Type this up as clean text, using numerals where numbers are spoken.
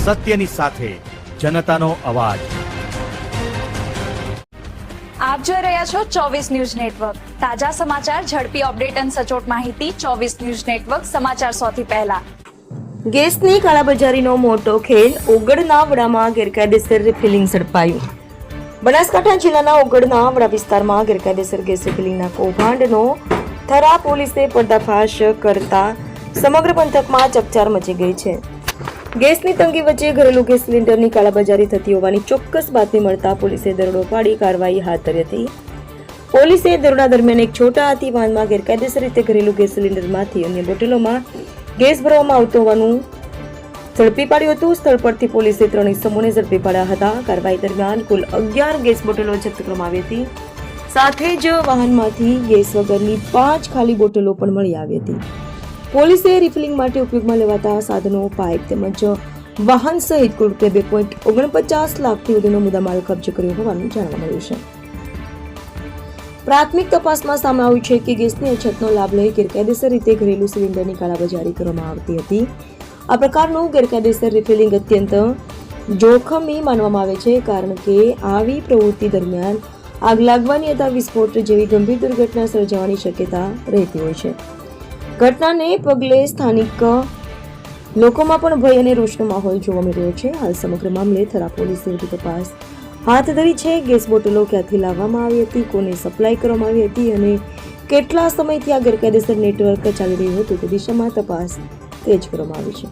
સત્યની સાથે જનતાનો અવાજ। આપ જોઈ રહ્યા છો 24 ન્યૂઝ નેટવર્ક। તાજા સમાચાર, ઝડપી અપડેટ અને સચોટ માહિતી 24 ન્યૂઝ નેટવર્ક સમાચાર સૌથી પહેલા। ગેસની કાળાબજારીનો મોટો ખેલ, ઓગળના વડામાં ગેરકાયદેસર રિફિલિંગ ઝડપાયું। બનાસકાંઠા જિલ્લાના ઓગળના વડા વિસ્તારમાં ગેરકાયદેસર ગેસ રિફિલિંગના કૌભાંડનો થરા પોલીસે પર્દાફાશ કરતા સમગ્ર પંથકમાં ચકચાર મચી ગઈ છે। ગેસની તંગી વચ્ચે ઘરેલું ગેસ સિલિન્ડરની કાળાબજારી થતી હોવાની ચોક્કસ બાતમી મળતા પોલીસે દરોડો પાડી કાર્યવાહી હાથ ધરી હતી। પોલીસે દરોડા દરમિયાન એક છોટા હાથી વાહનમાં ગેરકાયદેસર રીતે ઘરેલું ગેસ સિલિન્ડરમાંથી અન્ય બોટલોમાં ગેસ ભરવામાં આવતો હોવાનું ઝડપી પાડ્યું હતું। સ્થળ પરથી પોલીસે 3 ઇસમોને ઝડપી પાડ્યા હતા। કાર્યવાહી દરમિયાન કુલ 11 ગેસ બોટલો જપ્ત કરવામાં આવી હતી। સાથે જ વાહનમાંથી ગેસ વગરની 5 ખાલી બોટલો પણ મળી આવી હતી। પોલીસે રિફિલિંગ માટે ઉપયોગમાં લેવાતા સાધનો, પાઇપ તેમજ વાહન સહિત કુલ રૂપિયા 2.49 લાખથી વધુનો મુદ્દામાલ કબજે કર્યો હોવાનું જાણવા મળ્યું છે। પ્રાથમિક તપાસમાં સામે આવ્યું છે કે ગેસની અછતનો લાભ લઈ ગેરકાયદેસર રીતે ઘરેલું સિલિન્ડરની કાળાબજારી કરવામાં આવતી હતી। આ પ્રકારનું ગેરકાયદેસર રિફિલિંગ અત્યંત જોખમી માનવામાં આવે છે, કારણ કે આવી પ્રવૃત્તિ દરમિયાન આગ લાગવાની અથવા વિસ્ફોટ જેવી ગંભીર દુર્ઘટના સર્જાવાની શક્યતા રહેતી હોય છે। ઘટનાને પગલે સ્થાનિક લોકોમાં પણ ભય અને રોષનો માહોલ જોવા મળી રહ્યો છે। હાલ સમગ્ર મામલે થરા પોલીસે વધુ તપાસ હાથ ધરી છે। ગેસ બોટલો ક્યાંથી લાવવામાં આવી હતી, કોને સપ્લાય કરવામાં આવી હતી અને કેટલા સમયથી આ ગેરકાયદેસર નેટવર્ક ચાલી રહ્યું હતું તે દિશામાં તપાસ તેજ કરવામાં આવી છે।